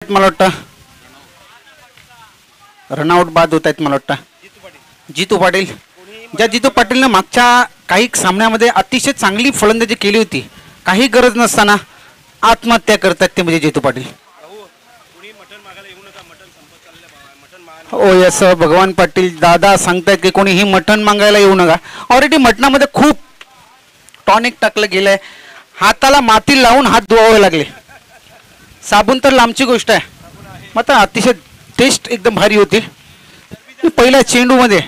मला वाटतं रनआउट बाद होत आहेत मला वाटतं जितू पाटील. ज्या जितू पाटीलनं मागच्या काही सामन्यामध्ये अतिशय चांगली फलंदाजी केली होती, काही गरज नसताना आत्महत्या करतात ते म्हणजे जितू पाटील. हो यस भगवान पाटील दादा सांगतायत की कोणीही मटण मागायला येऊ नका. ऑलरेडी मटणामध्ये खूप टॉनिक टाकलं गेलंय, हाताला माती लावून हात धुवावे लागले. साबण तर लांबची गोष्ट आहे, मात्र अतिशय टेस्ट एकदम भारी होती. पहिल्या चेंडूमध्ये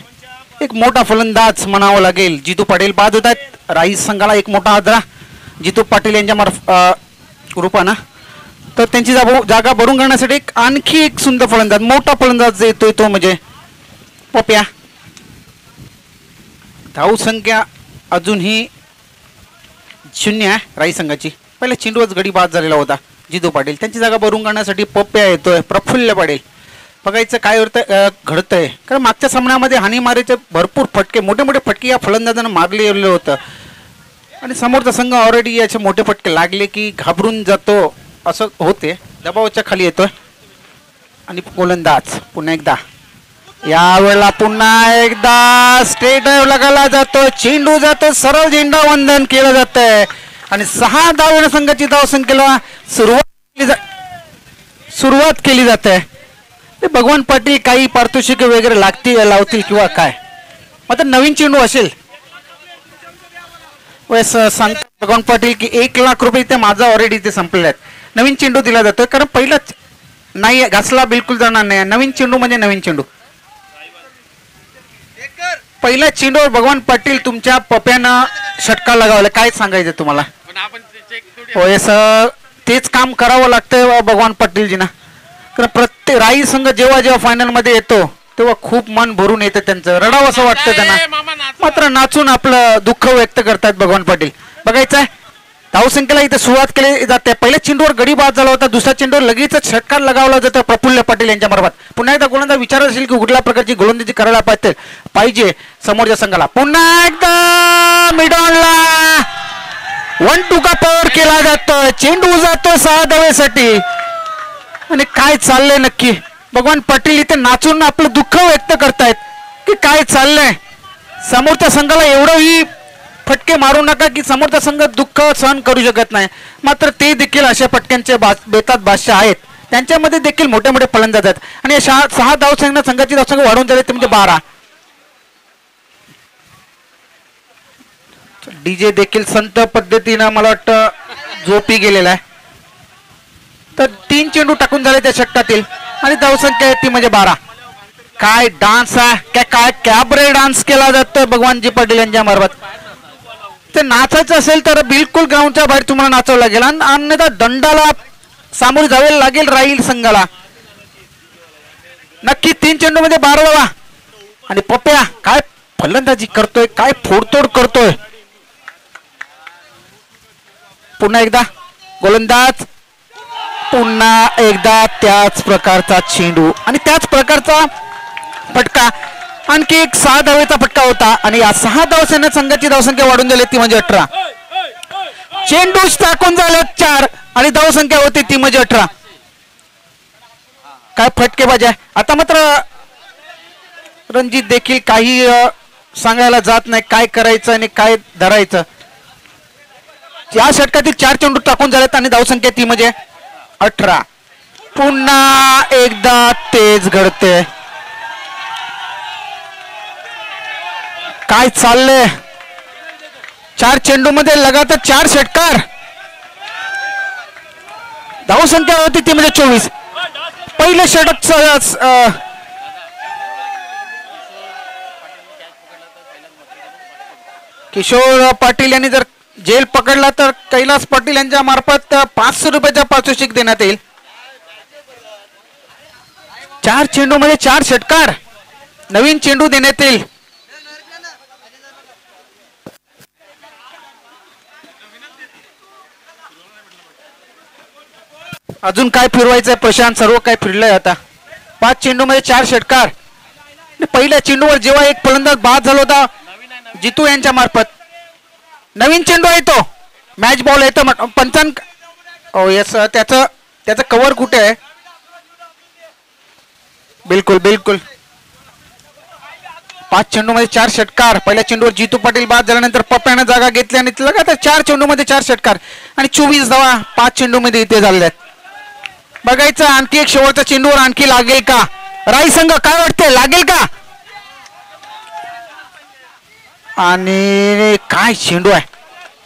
एक मोठा फलंदाज म्हणावं लागेल जितू पाटील बाद होत आहेत. राईस संघाला एक मोठा आदरा जितू पाटील यांच्या रूपानं. तर त्यांची जागा भरून काढण्यासाठी आणखी एक सुंदर फलंदाज, मोठा फलंदाज येतोय तो म्हणजे पप्या. धावसंख्या अजूनही 0 आहे राई संघाची. पहिल्या चेंडूच गडी बाद झालेला होता जितू पाटील. त्यांची जागा भरून काढण्यासाठी पप्या येतोय. प्रफुल्ल पाटील बघायचं काय घडतंय, कारण मागच्या सामन्यामध्ये हानीमारीचे भरपूर फटके, मोठे मोठे फटके या फलंदाजानं मारलेलं होतं आणि समोरचा संघ ऑलरेडी याचे मोठे फटके लागले की घाबरून जातो असं होते. दबावाच्या खाली येतोय आणि गोलंदाज पुन्हा एकदा यावेळेला पुन्हा एकदा स्ट्रेट ड्राइव्ह लगायला जातो. चेंडू जातो, सरळ झेंडा वंदन केलं जातंय आणि 6 धाव संघाची धावसंख्येला सुरुवात केली जाते. ते भगवान पाटील काही पारितोषिक वगैरे लावतील किंवा काय, मात्र नवीन चेंडू असेल. सांगतात भगवान पाटील की 1 लाख रुपये ते माझा ऑलरेडी ते संपलेले आहेत. नवीन चेंडू दिला जातोय कारण पहिलाच नाही घासला बिलकुल जाणार नाही. नवीन चेंडू म्हणजे नवीन चेंडू. पहिल्या चेंडूवर भगवान पाटील तुमच्या पप्यानं षटकार लगावला, काय सांगायचं तुम्हाला? होय सर, तेच काम करावं लागतंय भगवान पाटीलजींना. कारण प्रत्येक राई संघ जेव्हा जेव्हा फायनल मध्ये येतो तेव्हा खूप मन भरून येतं, त्यांचं रडावं असं वाटतं त्यांना, मात्र नाचून आपलं दुःख व्यक्त करतात भगवान पाटील. बघायचं आहे धावसंख्येला इथे सुरुवात केली जाते. पहिल्या चेंडूवर गडी बाद झाला होता, दुसऱ्या चेंडूवर लगेच षटकार लगावला जातो प्रफुल्ल पाटील यांच्या मार्फत. पुन्हा एकदा गोलंदाज विचारत असेल की कुठल्या प्रकारची गोलंदाजी करायला पाहिजे समोरच्या संघाला. पुन्हा एकदा मिडॉनला 1-2 का पावर केला जातो. चेंडू जातो 6 धावेसाठी. आणि काय चाललंय नक्की, भगवान पाटील इथे नाचून आपलं दुःख व्यक्त करतायत की काय चाललंय. समोरच्या संघाला एवढंही फटके मारू नका की समोरचा संघ दुःख सहन करू शकत नाही, मात्र ते देखील अशा फटक्यांचे बेतात बादशाह आहेत. त्यांच्यामध्ये देखील मोठे मोठे फलंदाज आहेत आणि 6 धावसंख्या संघाची धावसंख्या वाढवून झाली ते म्हणजे 12. डीजे देखील संत पद्धतीनं मला वाटतं झोपी गेलेला आहे. तर 3 चेंडू टाकून झाले त्या षटकातील आणि धावसंख्या आहे ती म्हणजे 12. काय डान्स आहे, काय कॅबरे डान्स केला जातोय भगवानजी पाटील यांच्या मार्फत. ते नाचायचं असेल तर बिलकुल ग्राउंडच्या बाहेर तुम्हाला नाचावं लागेल, अन्यथा दंडाला सामोरे जावे लागेल राहील संघाला. नक्की 3 चेंडू मध्ये 12 धावा. आणि पप्या काय फलंदाजी करतोय, काय फोडतोड करतोय. पुन्हा एकदा गोलंदाज, पुन्हा एकदा त्याच प्रकारचा चेंडू आणि त्याच प्रकारचा फटका. आणखी एक 6 धावेचा फटका होता आणि या 6 धावसंख्या संघाची धावसंख्या वाढून झाली ती म्हणजे 18. चेंडू टाकून झाले 4 आणि धावसंख्या होती ती म्हणजे 18. काय फटके पाहिजे. आता मात्र रणजित देखील काही सांगायला जात नाही काय करायचं आणि काय धरायचं. या षटकातील 4 चेंडू टाकून झालेत आणि धावसंख्या ती म्हणजे 18. पुन्हा एकदा तेज घडते. काय चाललंय, 4 चेंडू मध्ये लगातार 4 षटकार. धावसंख्या होती ती म्हणजे 24. पहिले षटक किशोर पाटील यांनी जर जेल पकडला तर कैलास पाटील यांच्या मार्फत 500 रुपयाचा पारितोषिक देण्यात येईल. 4 चेंडू मध्ये 4 षटकार, नवीन चेंडू देण्यात येईल. अजून काय फिरवायचंय प्रशांत, सर्व काय फिरलंय आता. 5 चेंडू मध्ये 4 षटकार. पहिल्या चेंडूवर जेव्हा एक फलंदाज बाद झाला होता जितू यांच्या मार्फत, नवीन चेंडू आहे तो, मॅच बॉल येतो पंचांक. ओ यस, त्याचं कव्हर कुठे आहे बिलकुल बिलकुल. 5 चेंडूमध्ये 4 षटकार. पहिल्या चेंडूवर जितू पाटील बाद झाल्यानंतर पप्प्यानं जागा घेतली आणि लगातार 4 चेंडूमध्ये 4 षटकार आणि 24 धावा 5 चेंडूमध्ये इथे झालेल्या आहेत. बघायचं आणखी एक शेवटच्या चेंडूवर आणखी लागेल का राई संघ, काय वाटतंय लागेल का? आणि काय चेंडू आहे,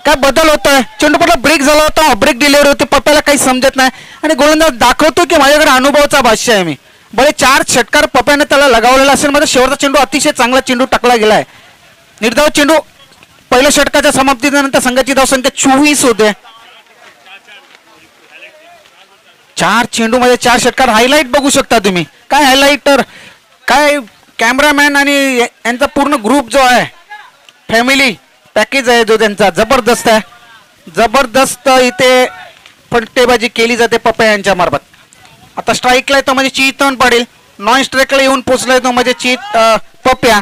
काय बदल होतोय. चेंडू पडला, ब्रेक झाला होता, ब्रेक डिलिव्हरी होती, पप्प्याला काही समजत नाही आणि गोलंदाज दाखवतो की माझ्याकडे अनुभवाचा भाष्य आहे. मी बरे 4 षटकार पप्प्याने त्याला लगावलेला असेल. मध्ये शेवटचा चेंडू अतिशय चांगला चेंडू टाकला गेलाय. निर्धाव चेंडू. पहिल्या षटकाच्या समाप्तीनंतर संघाची धावसंख्या 24 होते. 4 चेंडूमध्ये 4 षटकार. हायलाइट बघू शकता तुम्ही. काय हायलाइटर, काय कॅमेरामॅन आणि यांचा पूर्ण ग्रुप जो आहे, फॅमिली पॅकेज आहे जो त्यांचा, जबरदस्त आहे. जबरदस्त इथे फटकेबाजी केली जाते पप्प्या यांच्या मार्फत. आता स्ट्राईकला येतो म्हणजे चेतन पाटील, नॉन स्ट्राईकला येऊन पोचला येतो म्हणजे पप्प्या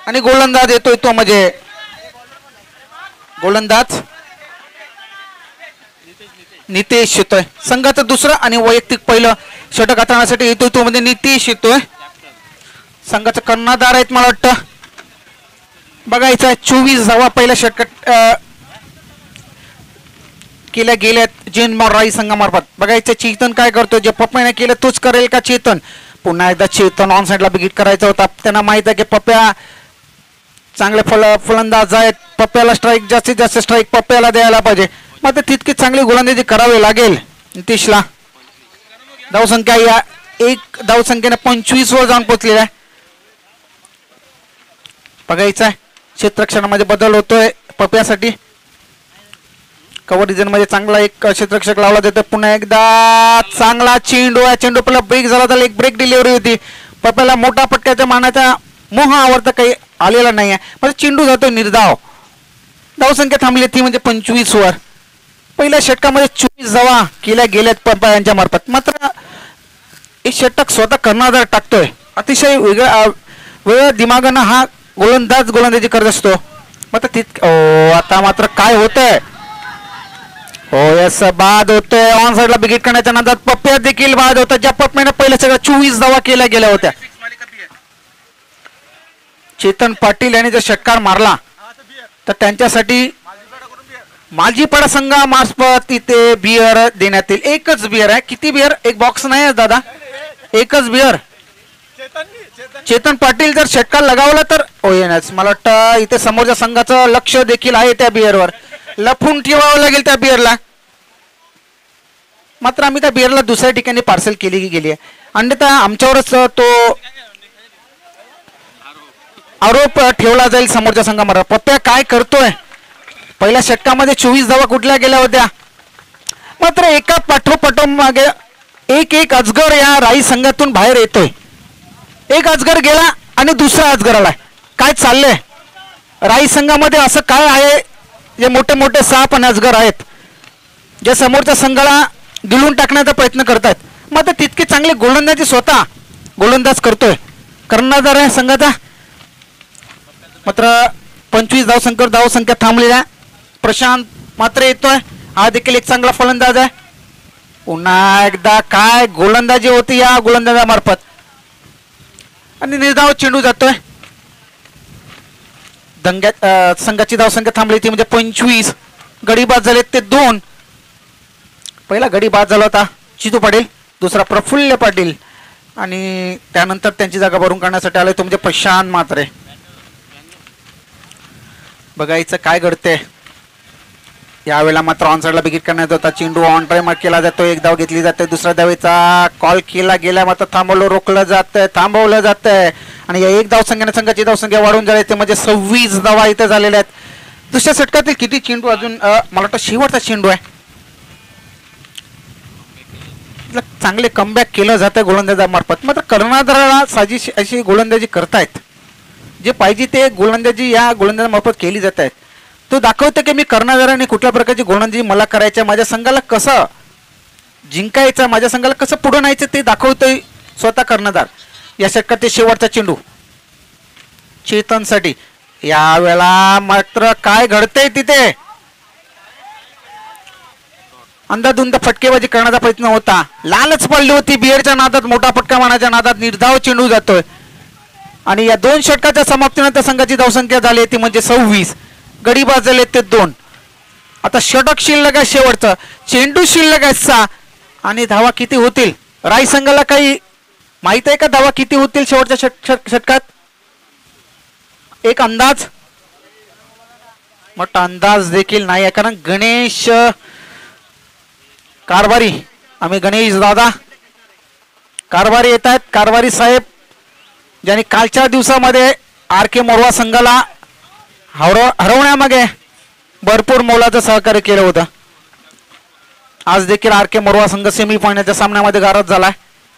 आणि गोलंदाज येतोय तो म्हणजे गोलंदाज नितेश येतोय. संघाचं दुसरं आणि वैयक्तिक पहिलं षटक हाताळण्यासाठी येतोय तो म्हणजे नितेश येतोय. संघाचं कर्णधार आहेत मला वाटतं. बघायचं आहे 24 धावा पहिल्या षटकात केल्या गेल्यात जेनमॉर राई संघामार्फत. बघायचं चेतन काय करतो, जे पप्प्याने केलं तोच करेल का चेतन. पुन्हा एकदा चेतन ऑन साईडला बिगिट करायचा होता. त्यांना माहित आहे की पप्प्या चांगले फलंदाज आहेत. पप्प्याला स्ट्राईक, जास्तीत जास्त स्ट्राईक पप्प्याला द्यायला पाहिजे. मात्र तितकी चांगली गोलंदाजी करावी लागेल नितीशला. धावसंख्या या एक धावसंख्येने 25 वर जाऊन पोहोचलेला आहे. बघायचं आहे क्षेत्ररक्षणामध्ये बदल होतोय पप्प्यासाठी. कव्हर रिजन मध्ये चांगला एक क्षेत्ररक्षक लावला जातो. पुन्हा एकदा चांगला चेंडू आहे. चेंडू पहिला ब्रेक झाला तर एक ब्रेक डिलिव्हरी होती. पप्प्याला मोठा फटक्याच्या मारण्याचा मोह आवडता काही आलेला नाही आहे. म्हणजे चेंडू जातोय निर्धाव. धावसंख्या थांबली ती म्हणजे 25 वर. पहिल्या षटकामध्ये 24 धावा केल्या गेल्यात पप्प्या यांच्या मार्फत. मात्र एक षटक स्वतः कर्णधार टाकतोय. अतिशय वेगळ्या दिमागानं हा गोलंदाज गोलंदाजी करत असतो. मात्र आता मात्र काय होतंय, हो यस बाद होतोय. ऑन साईडला बिगिट करण्याच्या नंतर पप्प्या देखील बाद होता. ज्या पप्प्याने पहिल्या सगळ्या 24 धावा केल्या गेल्या होत्या. चेतन पाटील यांनी जर षटकार मारला तर त्यांच्यासाठी मालजीपाडा संघामार्फत इथे बियर देण्यात येईल. एकच बियर आहे. किती बियर, एक बॉक्स नाही आहे दादा, एकच बियर. चेतन पाटील जर षटकार लगावला तर येणार. मला वाटतं इथे समोरच्या संघाचं लक्ष देखील आहे त्या बियरवर. लपून ठेवावं लागेल त्या बियरला. मात्र आम्ही त्या बियरला दुसऱ्या ठिकाणी पार्सल केली गेली आहे. अन्यथा आमच्यावरच तो आरोप ठेवला जाईल समोरच्या संघामध्ये. पप्प्या काय करतोय, पहिल्या षटकामध्ये 24 धावा कुठल्या गेल्या होत्या. मात्र एका पाठोपाठ मागे एक अजगर या राई संघातून बाहेर येतोय. एक अजगर गेला आणि दुसरा अजगर आलाय. काय चाललंय राई संघामध्ये, असं काय आहे जे मोठे मोठे साप आणि अजगर आहेत जे समोरच्या संघाला गिळून टाकण्याचा प्रयत्न करतायत. मात्र तितकी चांगली गोलंदाजी स्वतः गोलंदाज करतोय, कर्णधार आहे संघाचा. मात्र 25 धावसंख्या थांबलेल्या. प्रशांत मात्र येतोय, हा देखील एक चांगला फलंदाज आहे. पुन्हा एकदा काय गोलंदाजी होती या गोलंदाजामार्फत आणि निर्धाव चेंडू जातोय. दंग्यात संघाची धावसंख्या थांबली ती म्हणजे 25. गडी बाद झाले ते 2. पहिला गडी बाद झाला होता चितू पाटील, दुसरा प्रफुल्ल पाटील आणि त्यानंतर त्यांची जागा भरून काढण्यासाठी आले तो म्हणजे प्रशांत म्हात्रे. बघायचं काय घडते यावेळेला. मात्र ऑन साईडला बिगिट करण्यात होता. चेंडू ऑन टाइम केला जातो. एक धाव घेतली जाते. दुसऱ्या धावेचा कॉल केला गेला. मात्र रोखलं जातंय, थांबवलं जातंय आणि या एक धावसंख्येने संघाची धावसंख्या वाढून झाली ते म्हणजे 26 धावा इथे झालेल्या आहेत. दुसऱ्या षटकातील किती चेंडू अजून, मला वाटतं शेवटचा चेंडू आहे. चांगले कमबॅक केलं जातं गोलंदाजामार्फत. मात्र कर्णधाराला साजिश अशी गोलंदाजी करतायत. जे पाहिजे ते गोलंदाजी या गोलंदाजामार्फत केली जात आहेत. तो दाखवतो की मी कर्णधाराने कुठल्या प्रकारची गोलंदाजी मला करायची, माझ्या संघाला कसं जिंकायचं, माझ्या संघाला कसं पुढे न्यायचं ते दाखवतोय स्वतः कर्णधार. या षटकात ते शेवटचा चेंडू चेतनसाठी. यावेळेला मात्र काय घडतंय तिथे, अंधाधुंद फटकेबाजी करण्याचा प्रयत्न होता, लालच पडली होती बिअरच्या नादात, मोठा फटका मारण्याच्या नादात निर्धाव चेंडू जातोय आणि या 2 षटकाच्या समाप्तीनंतर संघाची धावसंख्या झाली ती म्हणजे 26. गडी बाद झाले ते 2. आता षटक शिल्लक आहे, शेवटचं चेंडू शिल्लक आहे 6 आणि धावा किती होतील राय संघाला काही माहित आहे का? धावा किती होतील शेवटच्या षटकात? एक अंदाज? मोठा अंदाज देखील नाही आहे, कारण गणेश कारभारी, आम्ही गणेश दादा कारभारी येत आहेत. कारभारी साहेब ज्यांनी कालच्या दिवसामध्ये आर के मोरवा संघाला हरवण्यामागे भरपूर मोलाचं सहकार्य केलं होतं. आज देखील आर के मोरवा संघ सेमी फायनलच्या सामन्यामध्ये गारद झालाय.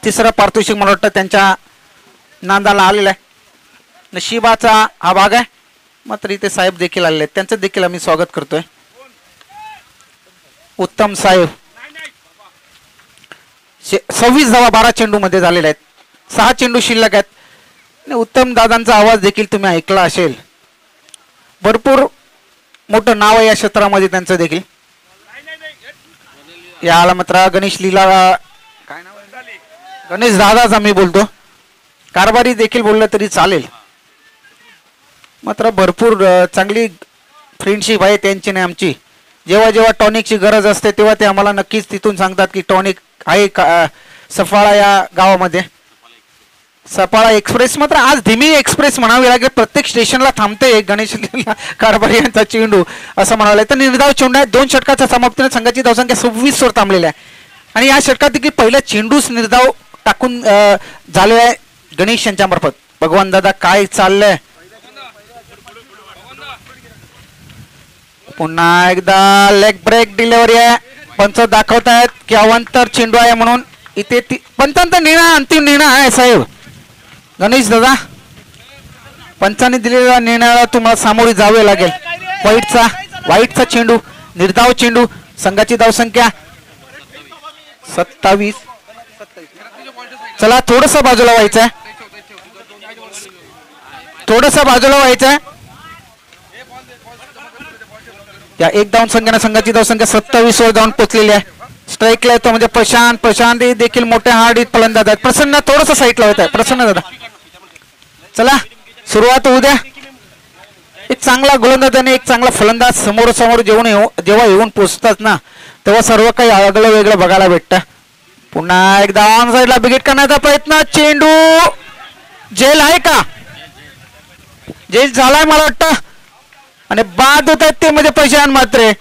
3रं पारितोषिक मला वाटतं त्यांच्या नांदाला आलेला आहे. नशिबाचा हा भाग आहे. मात्र इथे साहेब देखील आलेले आहेत, त्यांचं देखील आम्ही स्वागत करतोय. उत्तम साहेब 26 धावा 12 चेंडू मध्ये झालेल्या आहेत. 6 चेंडू शिल्लक आहेत. उत्तम दादांचा आवाज देखील तुम्ही ऐकला असेल. भरपूर मोठं नाव आहे या क्षेत्रामध्ये त्यांचं देखील. याला मात्र गणेश लीला काय नाव आहे? गणेश दादाच आम्ही बोलतो. कारभारी देखील बोललं तरी चालेल. मात्र भरपूर चांगली फ्रेंडशिप आहे त्यांची आणि आमची. जेव्हा जेव्हा टॉनिकची गरज असते तेव्हा ते आम्हाला नक्कीच तिथून सांगतात की टॉनिक आहे सफाळा या गावामध्ये. सफाळा एक्सप्रेस मात्र आज धीमी एक्सप्रेस म्हणावी लागेल. प्रत्येक स्टेशनला थांबते गणेश कारभारी यांचा चेंडू असं म्हणावं लागेल. तर निर्धाव चेंडू आहे. 2 षटकाच्या समाप्तीने संघाची धावसंख्या 26 वर थांबलेली आहे आणि या षटकात देखील पहिला चेंडूच निर्धाव टाकून झालेला आहे गणेश यांच्या मार्फत. भगवान दादा काय चाललंय? पुन्हा एकदा लेग ब्रेक डिलिव्हरी आहे. पंच दाखवतायत की अवांतर चेंडू आहे म्हणून. इथे पंचांचा निर्णय अंतिम निर्णय आहे साहेब. गणेश दादा पंचाने दिलेल्या निर्णयाला तुम्हाला सामोरे जावे लागेल. वाईटचा चेंडू निर्धाव चेंडू. संघाची धावसंख्या 27. चला थोडस बाजूला व्हायचं आहे, थोडस बाजूला व्हायचं आहे. या 1 धाव संख्येने संघाची धावसंख्या 27 वर जाऊन पोहोचलेली आहे. स्ट्राईकला येतो म्हणजे प्रशांत देखील मोठ्या हार्डीत फलंदाज आहेत. प्रसन्न थोडस साईडला होत आहे. प्रसन्न दादा चला सुरुवात होऊ द्या. एक चांगला गोलंदाज आणि एक चांगला फलंदाज समोर जेव्हा येऊन पोचतात ना तेव्हा सर्व काही आगळं वेगळं बघायला भेटतं. पुन्हा एकदा ऑन साईडला बिगेट करण्याचा प्रयत्न. चेंडू जेल आहे का? जेल झालाय मला वाटतं आणि बाद होत आहेत ते म्हणजे प्रशांत. मात्र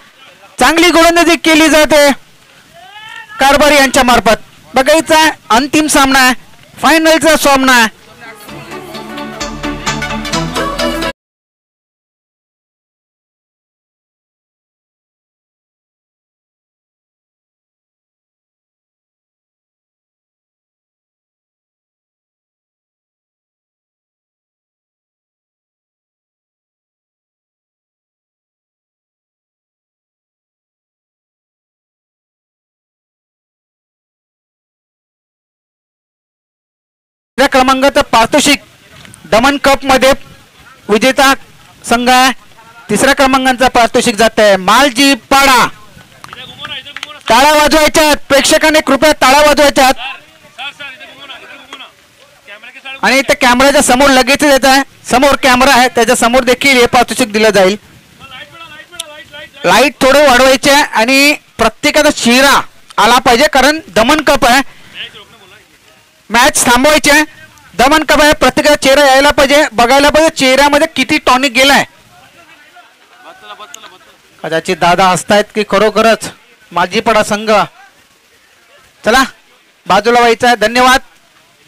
चांगली गोलंदाजी केली जाते कारभारी यांच्या मार्फत. बघायचा अंतिम सामना आहे, फायनलचा सामना आहे. क्रमांकाचा पारितोषिक दमन कप मध्ये विजेता संघ आहे. 3ऱ्या क्रमांकाचा पारितोषिक जात आहे मालजी पाडा. टाळ्या वाजवायच्यात प्रेक्षकांनी, कृपया टाळ्या वाजवायच्यात. आणि त्या कॅमेऱ्याच्या समोर लगेच येत आहे. समोर कॅमेरा आहे त्याच्या समोर देखील हे पारितोषिक दिलं जाईल. लाईट थोडं वाढवायचे आणि प्रत्येकाचा चेहरा आला पाहिजे कारण दमन कप आहे. मॅच थांबवायचे. दमन कप आहे. प्रत्येकाचा चेहरा यायला पाहिजे, बघायला पाहिजे चेहऱ्यामध्ये किती टॉनिक गेलाय. कदाचित दादा हसतायत की खरोखरच मालजीपाडा संघ. चला बाजूला व्हायचं आहे. धन्यवाद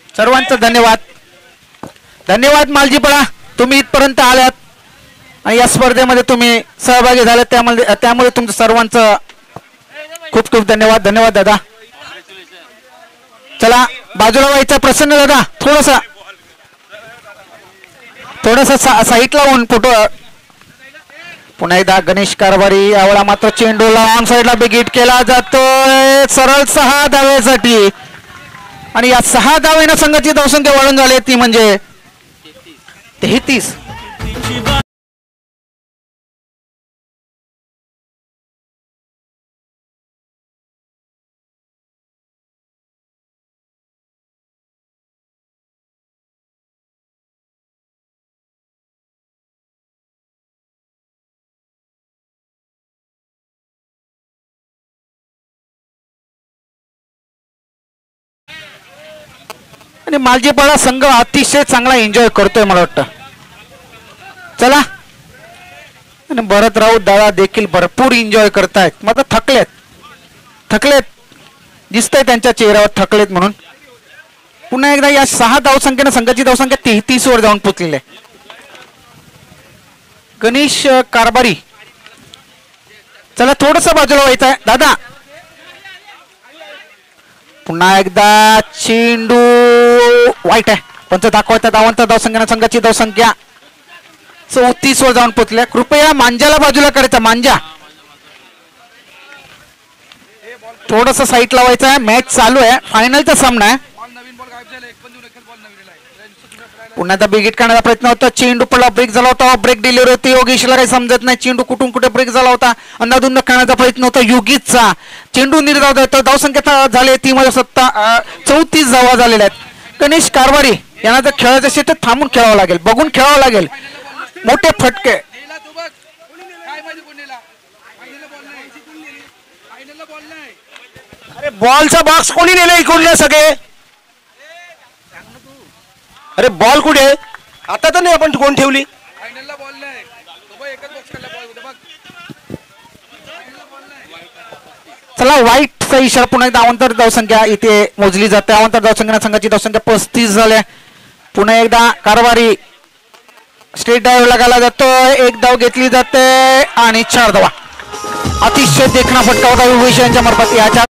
सर्वांचं, धन्यवाद. धन्यवाद मालजीपाडा, तुम्ही इथपर्यंत आल्यात आणि या स्पर्धेमध्ये तुम्ही सहभागी झाले त्यामुळे तुमचं सर्वांचं खूप खूप धन्यवाद. धन्यवाद दादा. चला बाजूला व्हायचं. प्रसन्न दादा थोडस साईडला होऊन फोटो. पुन्हा एकदा गणेश कारभारी. यावेळा मात्र चेंडूला ऑन साईडला बिगिट केला जातोय सरळ 6 धावेसाठी आणि या 6 धावेनं संघाची धावसंख्या वाढून झाली ती म्हणजे 33. आणि मालजीपाडा संघ अतिशय चांगला एन्जॉय करतोय मला वाटतं. चला, आणि भरतराव दादा देखील भरपूर एन्जॉय करतायत. मग थकलेत थकलेत दिसतंय त्यांच्या चेहऱ्यावर थकलेत म्हणून. पुन्हा एकदा या 6 धावसंख्येनं संघाची धावसंख्या 33 वर जाऊन पोचलेली आहे. गणेश कारभारी, चला थोडस बाजूला व्हायचं आहे दादा. पुन्हा एकदा चेंडू वाईट आहे. पंच दाखवायचा धावांतर धावसंख्येनं संघाची धावसंख्या 34 वर जाऊन पोचल्या. कृपया मांजाला बाजूला करायचा. मांजा थोडस साईट लावायचं आहे. मॅच चालू आहे, फायनलचा सामना आहे. पुन्हा एकदा बिगिट काढण्याचा प्रयत्न होता. चेंडू पडला, ब्रेक झाला होता. ब्रेक डिलिव्हरी होती. योगेशला काही समजत नाही चेंडू कुठून कुठे ब्रेक झाला होता. अंदाधुंद खेळण्याचा प्रयत्न होता योगीचा. चेंडू निर्धाव देतो. धावसंख्या झाले ती मध्ये 34 धावा झालेल्या आहेत. गणेश कारभारी यांना जर खेळायचं असेल तर थांबून खेळावं लागेल, बघून खेळावं लागेल. मोठे फटके. अरे बॉलचा बॉक्स कोणी नेला इकडले सगळे? अरे बॉल कुठे? आता तर नाही आपण कोण ठेवली? चला, वाईटचा इशारा. पुन्हा एकदा अवांतर धावसंख्या इथे मोजली जाते. अवांतर धावसंख्या संघाची धावसंख्या 35 झाल्या. पुन्हा एकदा कारभारी स्ट्रेट डायव्ह लगायला जातो. एक धाव घेतली जाते आणि 4 धावा. अतिशय देखणा फटका होता योगेश यांच्या मार्फत. याच्या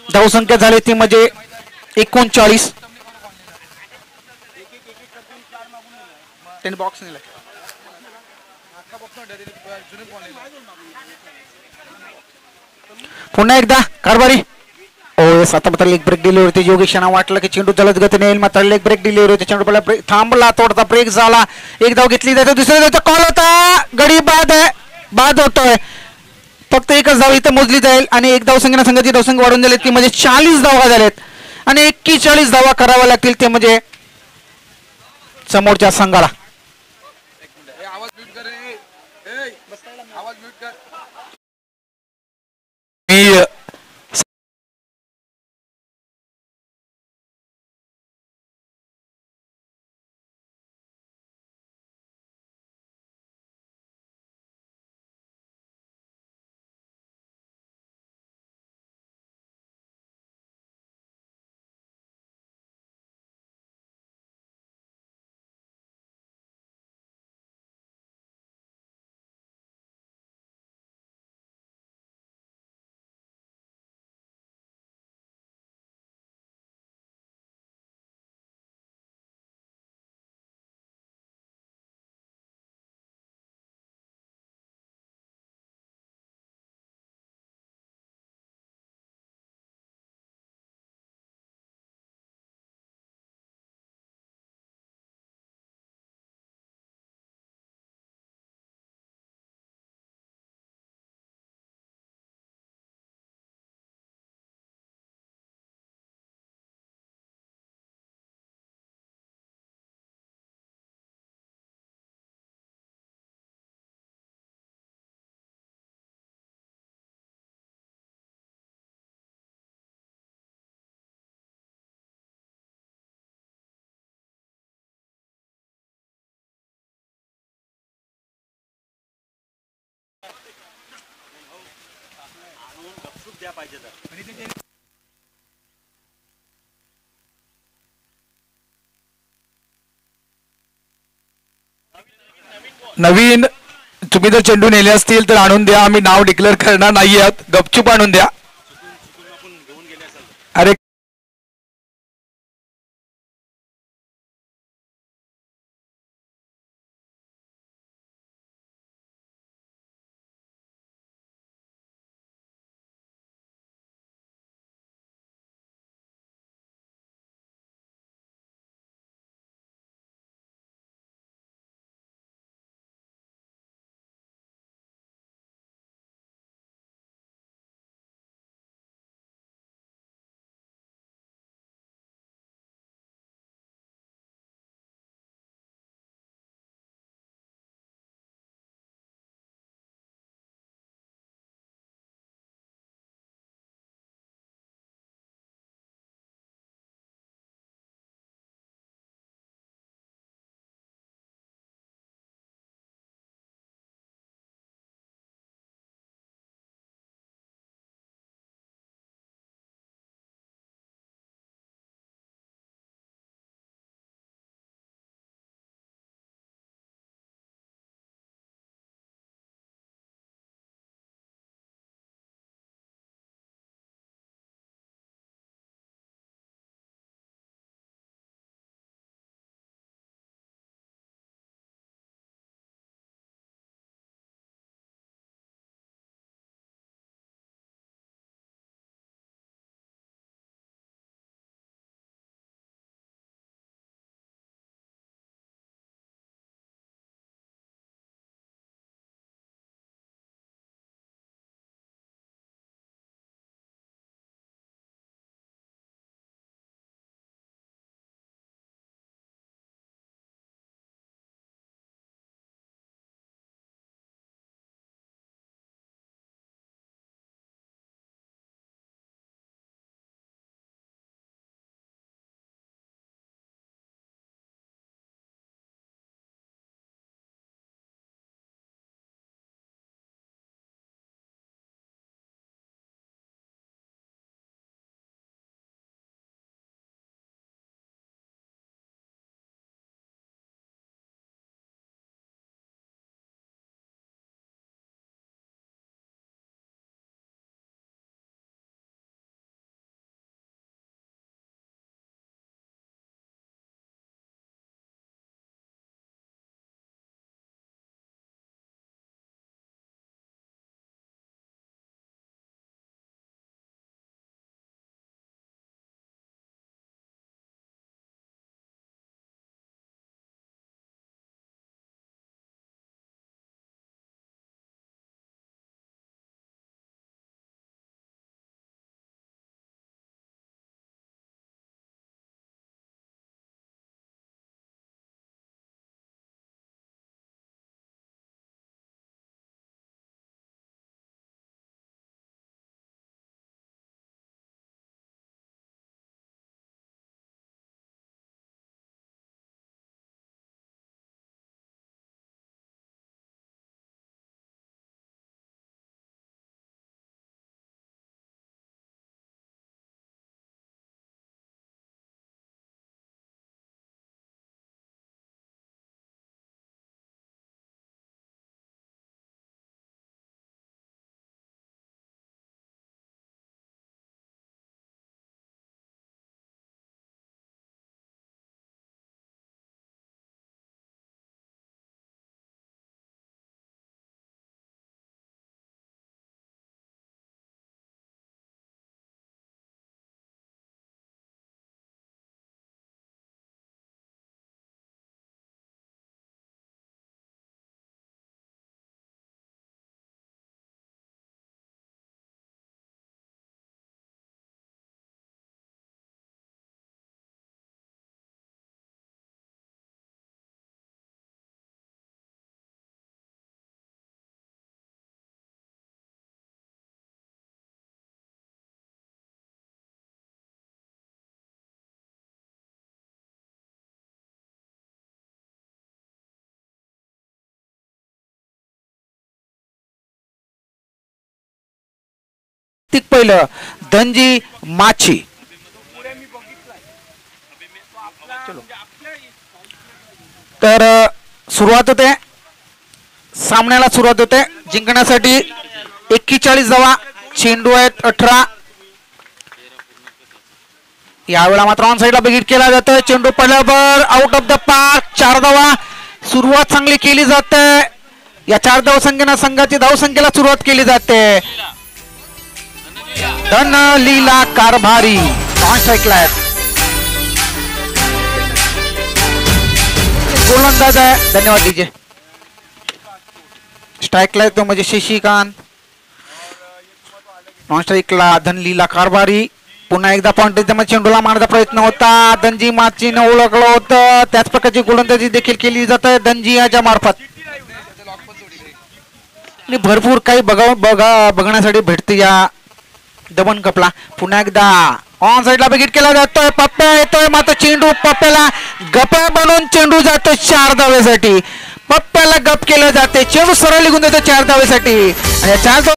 धावसंख्या झाली ती म्हणजे 39. त्यांनी बॉक्स नेला. पुन्हा एकदा कारभारी. ओएस आता मात्र लेग ब्रेक डिलिव्हरी होती. योगेशांना वाटलं की चेंडू जलद गतीने येईल, मात्र लेग ब्रेक डिलिव्हरी होती. चेंडू पडला, ब्रेक थांबला, थोडासा ब्रेक झाला. एक धाव घेतली जाते. दुसऱ्या धावचा कॉल होता. गडी बाद आहे, बाद होतोय. फक्त एकच धाव इथे मोजली जाईल आणि एक धाव संख्येनं संघाची धावसंख्या वाढून झाली ती म्हणजे 40 धावा झाल्यात आणि 41 धावा कराव्या लागतील ते म्हणजे समोरच्या संघाला. नवीन तुम्ही जर चेंडू नेले असतील तर आणून द्या. आम्ही नाव डिक्लेअर करणार नाही आहोत. गपचूप आणून द्या. अरे पहिलं धनजी माची. तर सुरुवात होते सामन्याला, सुरुवात होते जिंकण्यासाठी 41 धावा, चेंडू आहेत 18. यावेळा मात्र ऑन साईडला बिगिट केला जातोय. चेंडू पडल्यावर आउट ऑफ द पार्क, 4 धावा. सुरुवात चांगली केली जाते या 4 धावसंख्येनं, संघाची धावसंख्येला सुरुवात केली जाते. धन लीला कारभारी ऑन स्ट्राईकला आहेत. गोलंदाज आहे, धन्यवाद डीजे. स्ट्राईकला येतो म्हणजे शशिकांत. नॉन स्ट्राईकला धनलीला कारभारी. पुन्हा एकदा पॉइंट चेंडूला मारण्याचा प्रयत्न होता. धनजी माचीनं ओळखलं होतं. त्याच प्रकारची गोलंदाजी देखील केली जाते धनजी याच्या मार्फत. आणि भरपूर काही बघण्यासाठी भेटते या दमन कपला. पुन्हा एकदा ऑन साईडला बिगिट केला जातोय. पप्प्या येतोय मात्र चेंडू पप्प्याला गप्पा बनवून चेंडू जातो 4 धावेसाठी. पप्प्याला गप केलं जाते. चेंडू सरळ निघून जातो 4 धावेसाठी. आणि 4 धाव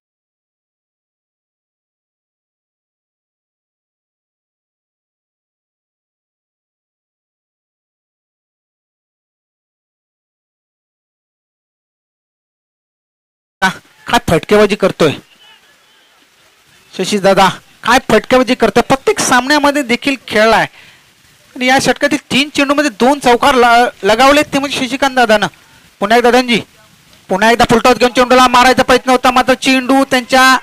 काय फटकेबाजी करतोय शशी दादा, काय फटकेबाजी करतोय. प्रत्येक सामन्यामध्ये देखील खेळलाय आणि या षटकातील 3 चेंडूमध्ये 2 चौकार लगावले ते म्हणजे शशिकांत दादानं. पुन्हा एकदा धनजी, पुन्हा एकदा फुलटॉस घेऊन चेंडूला मारायचा प्रयत्न होता मात्र चेंडू त्यांच्या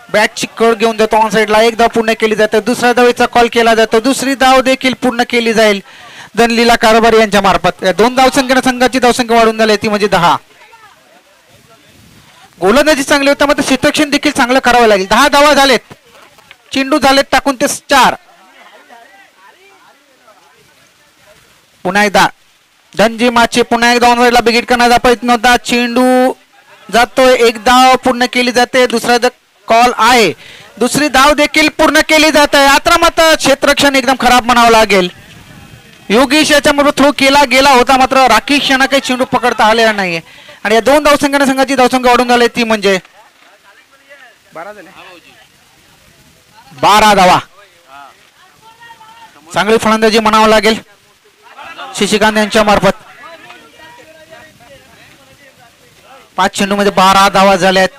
बॅटची कड घेऊन जातो ऑन साईडला. एक धाव पूर्ण केली जाते. दुसऱ्या धावेचा कॉल केला जातो. दुसरी धाव देखील पूर्ण केली जाईल धनलीला कारभारी यांच्या मार्फत. या 2 धावसंख्येनं संघाची धावसंख्या वाढून झाली ती म्हणजे 10. गोलंदाजी चांगली होता मात्र क्षेत्ररक्षण देखील चांगलं करावं लागेल. 10 धावा झालेत. चेंडू झालेत टाकून ते 4. पुन्हा एकदा धनजी माचे, पुन्हा एकदा ऑन साईडला बिगिट करण्याचा प्रयत्न होता. चेंडू जातोय. एक धाव पूर्ण केली जाते. दुसरा कॉल आहे. दुसरी धाव देखील पूर्ण केली जाते. आता मात्र क्षेत्ररक्षण एकदम खराब म्हणावं लागेल. योगेश याच्यामध्ये थ्रो केला गेला होता मात्र राकेश यांना काही चेंडू पकडता आलेला नाहीये. आणि या 2 धावसंख्येनं संघाची धावसंख्या वाढून झाली ती म्हणजे 12 धावा. चांगली फलंदाजी म्हणावं लागेल शशिकांत यांच्या मार्फत. 5 चेंडू मध्ये 12 धावा झाल्यात.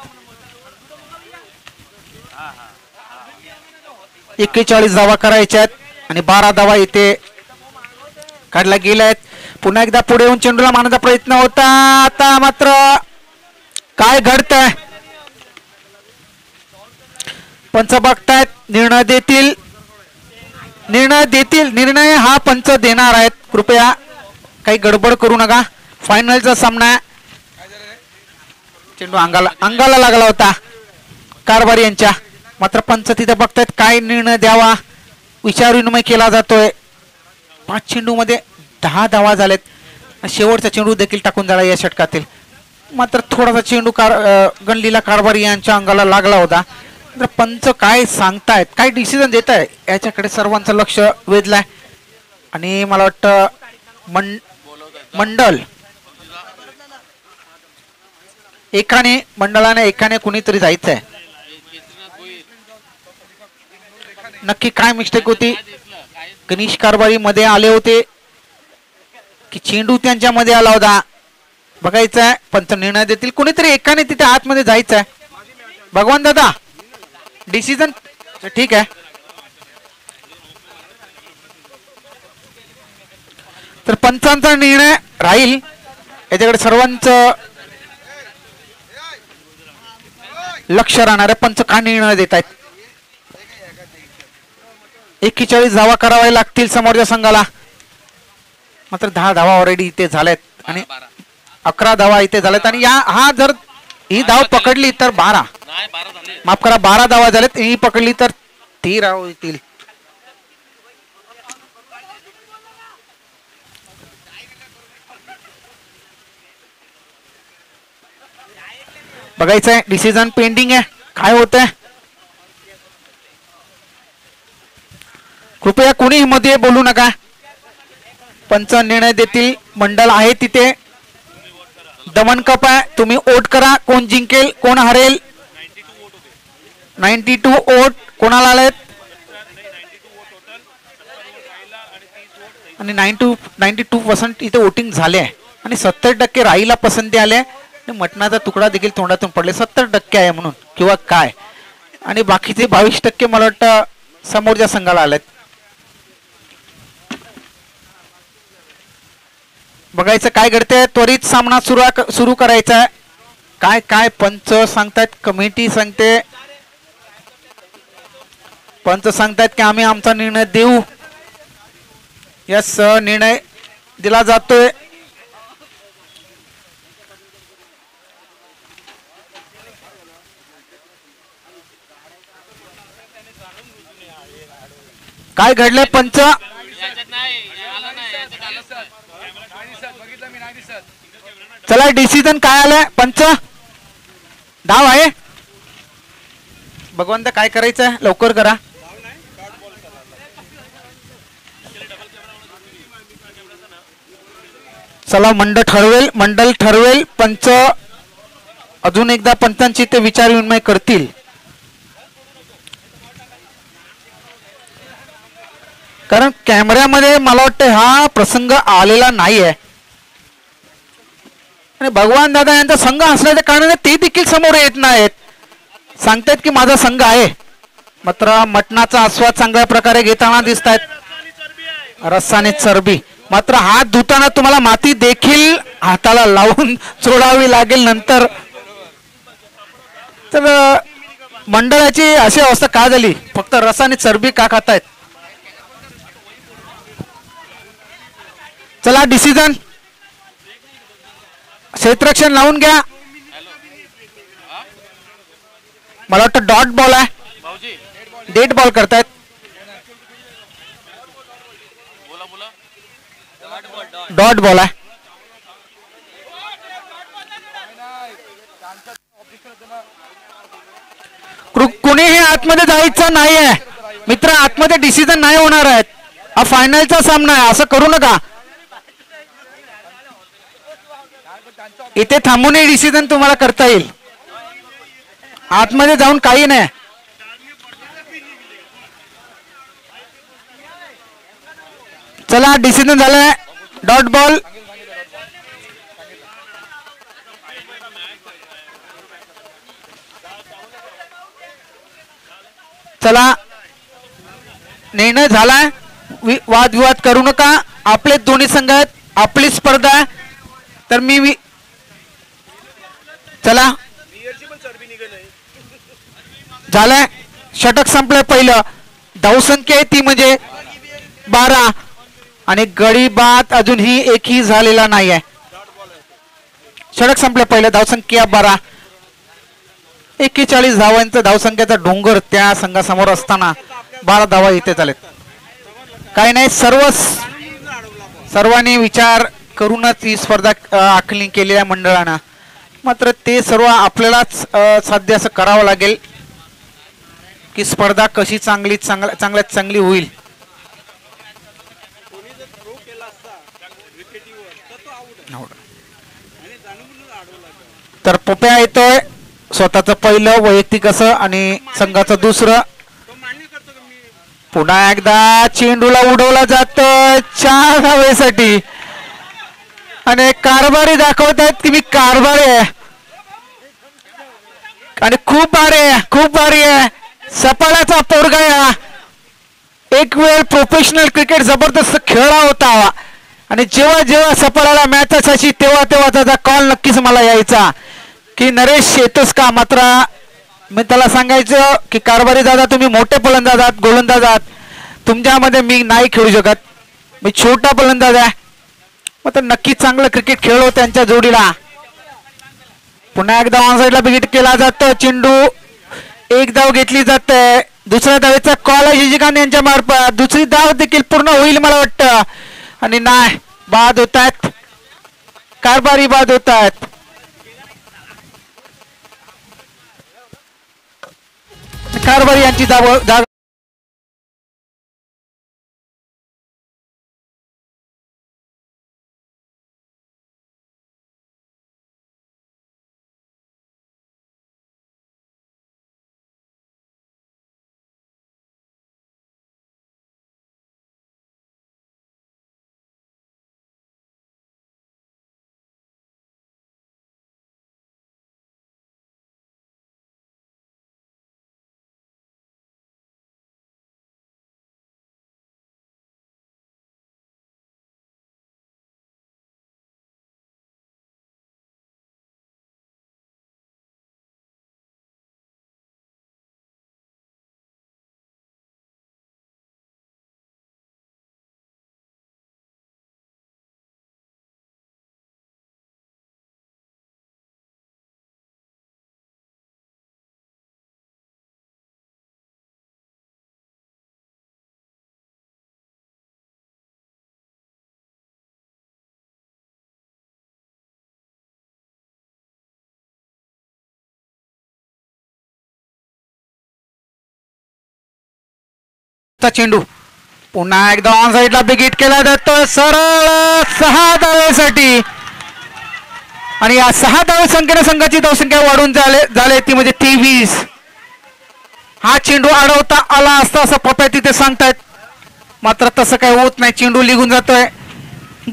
41 धावा करायच्या आहेत आणि 12 धावा इथे काढल्या गेल्या आहेत. पुन्हा एकदा पुढे येऊन चेंडूला मारण्याचा प्रयत्न होता. आता मात्र काय घडतंय पंच बघतायत. निर्णय हा पंच देणार आहेत. कृपया काही गडबड करू नका. फायनलचा सामना. चेंडू अंगाला लागला होता कारभारी यांच्या, मात्र पंच तिथे बघतायत काय निर्णय द्यावा विचार विनिमय केला जातोय. 5 चेंडू मध्ये 10 धावा झालेत. शेवटचा चेंडू देखील टाकून झाला या षटकातील. मात्र थोडासा चेंडू गणलीला कारभारी यांच्या अंगाला लागला होता. तर पंच काय सांगतायत, काय डिसिजन देत आहे याच्याकडे सर्वांचं लक्ष वेधलंय. आणि मला वाटतं मंडळाने एकाने कुणीतरी जायचंय. नक्की काय मिस्टेक होती. गणेश कारभारी मध्ये आले होते की चेंडू त्यांच्या मध्ये आला होता बघायचंय. पंच निर्णय देतील. कुणीतरी एकाने तिथे आतमध्ये जायचंय. भगवान दादा डिसिजन ठीक आहे. तर पंचांचा निर्णय राहील याच्याकडे सर्वांचं लक्ष राहणार आहे. पंच काय निर्णय देत आहेत. 41 धावा कराव्या लागतील समोरच्या संघाला. मात्र 10 धावा ऑलरेडी इथे झाल्यात आणि 11 धावा इथे झाल्यात. आणि हा जर ही धाव पकडली तर 12 माफ करा 12 धावा झाल्यात. ही पकडली तर 13 होतील. बघायचंय डिसिजन पेंडिंग आहे. काय होतंय कृपया कोणी मध्ये बोलू नका. पंच निर्णय देतील. मंडळ आहे तिथे. दमन कप आहे. तुम्ही वोट करा कोण जिंकेल कोण हरेल. 92 वोट कोणाला आलेत आणि 92% इथे वोटिंग झाले आहे आणि 70% राईला पसंती आले आणि मटणाचा तुकडा देखील तोंडातून पडले. 70% आहे म्हणून किंवा काय, आणि बाकीचे 22% मला वाटतं समोरच्या संघाला आलेत. बघायचं काय घडतंय. त्वरित सामना सुरू करायचा आहे. काय काय पंच सांगतायत, कमिटी सांगते, पंच सांगतायत की आम्ही आमचा निर्णय देऊ. यस, निर्णय दिला जातोय. काय घडलंय पंच. चला डिसिजन काय आलंय पंच. डाव आहे. भगवंत काय करायचं आहे लवकर करा. चला मंडल ठरवेल. पंच अजून एकदा पंचांची ते विचार विनिमय करतील. कारण कॅमेऱ्यामध्ये मला वाटतं हा प्रसंग आलेला नाही आहे आणि भगवान दादा यांचा संघ असल्याच्या कारणाने ते देखील समोर येत नाहीत. सांगतायत की माझा संघ आहे, मात्र मटणाचा आस्वाद चांगल्या प्रकारे घेताना दिसत आहेत. रस्साने चरबी, मात्र हात धुताना तुम्हाला माती देखील हाताला लावून चोळावी लागेल नंतर. तर मंडळाची अशी अवस्था का झाली, फक्त रसाने चरबी का खातायत. चला डिसिजन. क्षेत्ररक्षण लावून घ्या. मला वाटतं डॉट बॉल आहे, डेट बॉल करतायत. डॉट बॉल आहे. कुणीही आतमध्ये जायचं नाहीये मित्र. आतमध्ये डिसिजन नाही होणार आहेत. हा फायनलचा सामना आहे, असं करू नका. इथे थांबूनही डिसिजन तुम्हाला करता येईल. आतमध्ये जाऊन काही नाही. चला डिसिजन झालंय. Dot ball. चला निर्णय झालाय. वादविवाद करू नका. आपले दोन्ही संघ आहेत, आपली स्पर्धा आहे. तर मी चला झालंय. षटक संपलंय. पहिलं धावसंख्या आहे ती म्हणजे 12 आणि गडी बाद अजूनही एकही झालेला नाही आहे. षटक संपलंय पहिलं, धावसंख्या 12. 41 धावांचा धावसंख्येचा डोंगर त्या संघासमोर असताना 12 धावा इथे झालेत. काही नाही, सर्वांनी विचार करूनच ही स्पर्धा आखणी केलेल्या मंडळानं. मात्र ते सर्व आपल्यालाच साध्य असं करावं लागेल की स्पर्धा कशी चांगल्यात चांगली होईल. तर पप्या येतोय. स्वतःच पहिलं वैयक्तिक असं आणि संघाचं दुसरं. पुन्हा एकदा चेंडूला उडवला जातोय 4 धावेसाठी आणि कारभारी दाखवतात की मी कारभारी आहे आणि खूप भारी आहे. सपाळाचा पोरगा. एक वेळ प्रोफेशनल क्रिकेट जबरदस्त खेळला होता आणि जेव्हा जेव्हा सपाळाला मॅच असायची तेव्हा त्याचा कॉल नक्कीच मला यायचा की नरेश येतोस का. मात्र मी त्याला सांगायचं की कारभारी दादा तुम्ही मोठे फलंदाज आहात, गोलंदाज आहात, तुमच्यामध्ये मी नाही खेळू शकत, मी छोटा फलंदाज आहे. मात्र नक्कीच चांगलं क्रिकेट खेळलो त्यांच्या जोडीला. पुन्हा एकदा ऑन साईडला विकेट केला जातो. चेंडू एक धाव घेतली जाते. दुसऱ्या धावेचा कॉल आहे शशिकांत यांच्या मार्फत. दुसरी धाव देखील पूर्ण होईल मला वाटतं आणि नाही, बाद होत आहेत. कारभारी बाद होत आहेत. कारभारी यांची धाव चा चेंडू पुन्हा एकदा ऑन साईडला बिगिट केला जातो सरळ 6 धावेसाठी आणि या 6 धावे संख्येने संघाची धावसंख्या वाढून झाले ती म्हणजे 23. हा चेंडू अडवता आला असता असं पप्या तिथे सांगतायत, मात्र तसं काही होत नाही. चेंडू निघून जातोय,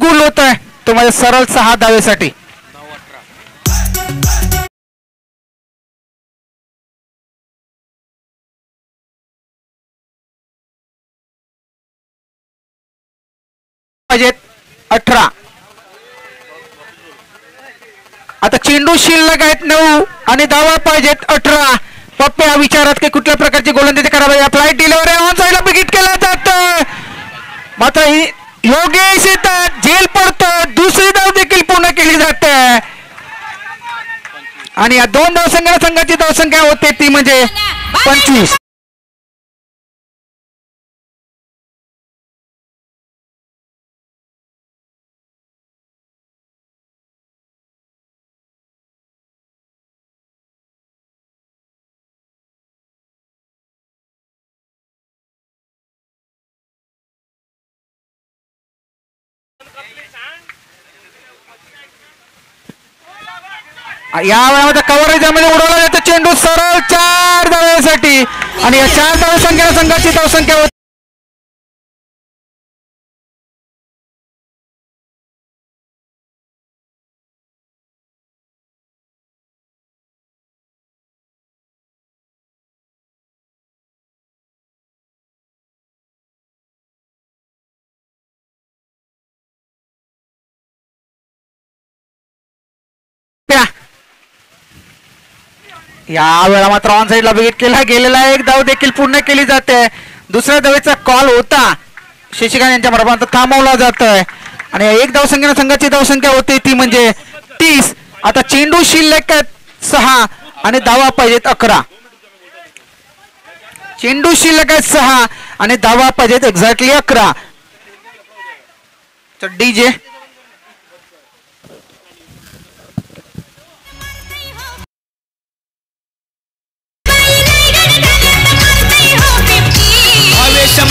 गुल होतोय तो म्हणजे सरळ 6 धावेसाठी. पाहिजेत 18. आता चेंडू शिल्लक आहेत 9 आणि धावा पाहिजेत 18. पप्प्या विचारात की कुठल्या प्रकारची गोलंदाजी करावी. या फ्लाईट डिलिव्हरी ऑन साईडला बिगिट केला जातं, मात्र योगेश येतात, झेल पडतो. दुसरी धाव देखील पूर्ण केली जाते आणि या 2 धावसंख्या संघाची धावसंख्या होते ती म्हणजे 25. या वेळामध्ये कव्हरेजमध्ये उडवला जातो चेंडू सरळ 4 धावेसाठी आणि या 4 धावसंख्या संघाची धावसंख्या होती या वेळा मात्र ऑन साईडला विकेट केला गेलेला. एक धाव देखील पूर्ण केली जाते. दुसऱ्या धावेचा कॉल होता शशिकांत यांच्या मार्फत थांबवला जातोय आणि एक धावसंख्येने संघाची धावसंख्या होती ती म्हणजे 30. आता चेंडू शिल्लक 6 आणि धावा पाहिजेत 11. चेंडू शिल्लक 6 आणि धावा पाहिजेत एक्झॅक्टली 11. डीजे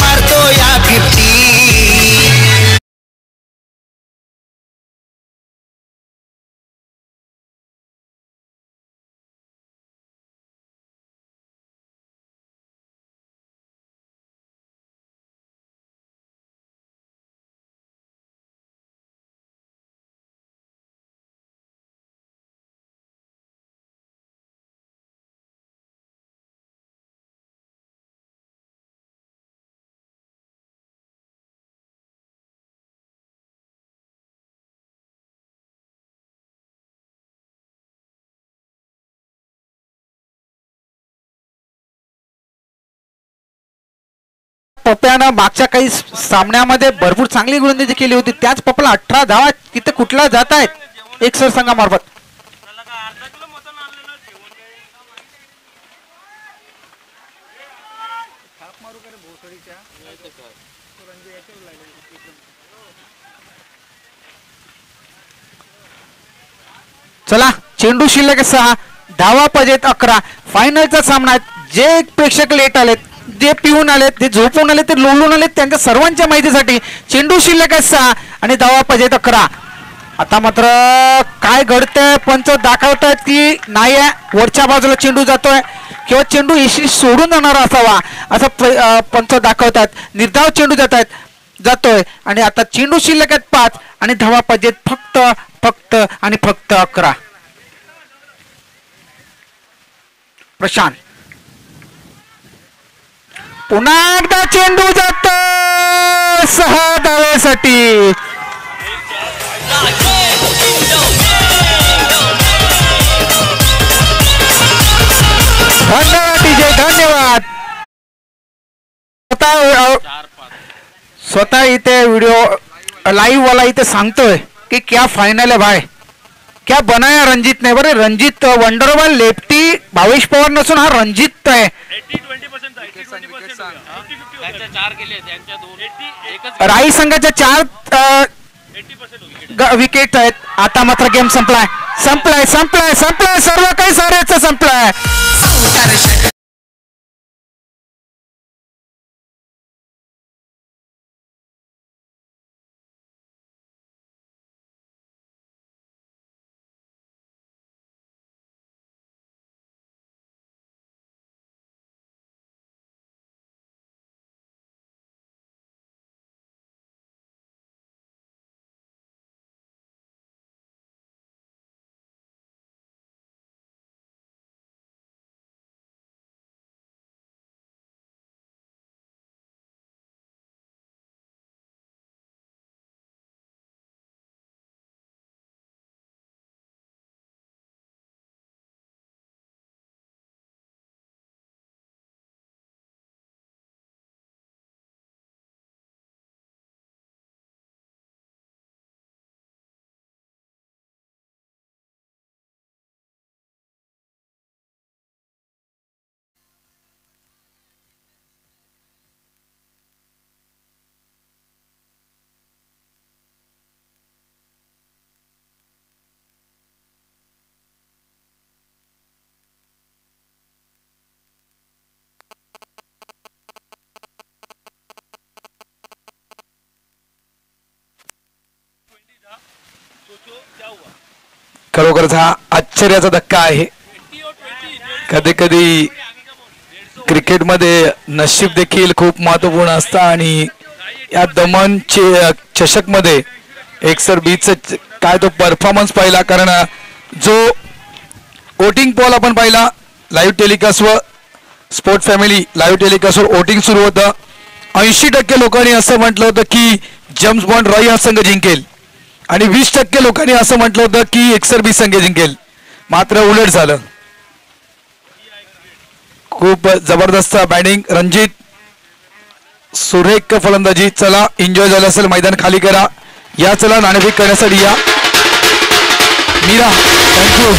मारतो या 50. पप्प्यानं मागच्या काही सामन्यामध्ये भरपूर चांगली गोलंदाजी केली होती. त्याच पप्पाला 18 धावा तिथे कुठला जात आहेत एक सर संघामार्फत. चला चेंडू शिल्लक 6 धावा पाहिजेत 11. फायनलचा सामना आहे. जे प्रेक्षक लेट आलेत, जे पिऊन आलेत, जे झोपून आलेत, ते लोळून आलेत, त्यांच्या सर्वांच्या माहितीसाठी चेंडू शिल्लक 6 आणि धावा पाहिजेत 11. आता मात्र काय घडतंय पंच दाखवतायत की नाही वरच्या बाजूला चेंडू जातोय किंवा चेंडू यशी सोडून जाणार असावा असं पंच दाखवतात. निर्धाव चेंडू जातोय आणि आता चेंडू शिल्लक 5 आणि धावा पाहिजेत फक्त आणि फक्त 11. प्रशांत पुन्हा एकदा चेंडू जातो 6 धावेसाठी. धन्यवाद डीजे, धन्यवाद. स्वतः इथे व्हिडिओ लाईव्ह वाला इथे सांगतोय की क्या फाइनल है भाई, क्या बनाया रंजित ने. बरे रंजित वंडरबॉल लेफ्टी भावेश पवार नसून हा रंजित आहे. राई संघाच्या 4 विकेट आहेत. आता मात्र गेम संपलाय सर्व काही साऱ्याच संपलाय. खरोखरच हा आश्चर्याचा धक्का आहे. कधी कधी क्रिकेटमध्ये नशीब देखील खूप महत्वपूर्ण असतं आणि या दमन चषकमध्ये एकसर बीच काय तो परफॉर्मन्स पाहिला. कारण जो वोटिंग पोल आपण पाहिला लाईव्ह टेलिकास्टवर, स्पोर्ट फॅमिली लाईव्ह टेलिकास्टवर वोटिंग सुरू होतं. 80% लोकांनी असं म्हटलं होतं की जेम्स बॉन्ड रॉय हा संघ जिंकेल आणि 20% लोकांनी असं म्हटलं होतं की एकसर बीच संघ जिंकेल. मात्र उलट झालं. खूप जबरदस्त बॅटिंग. रणजित सुरेख फलंदाजी. चला एन्जॉय झालं असेल मैदान खाली करा. या चला नाणेफेक करण्यासाठी या. मीरा थँक्यू.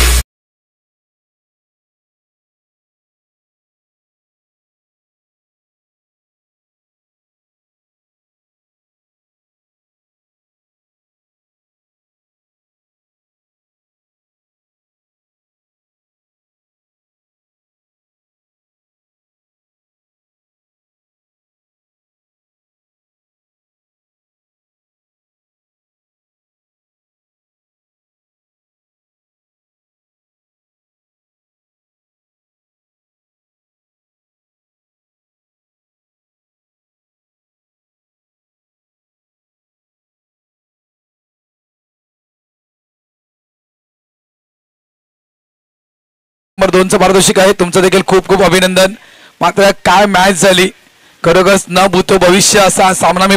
नंबर 2चं पारितोषिक आहे. तुमचं देखील खूप खूप अभिनंदन. मात्र काय मॅच झाली. खरोखरच न भूतो भविष्य असा सामना मी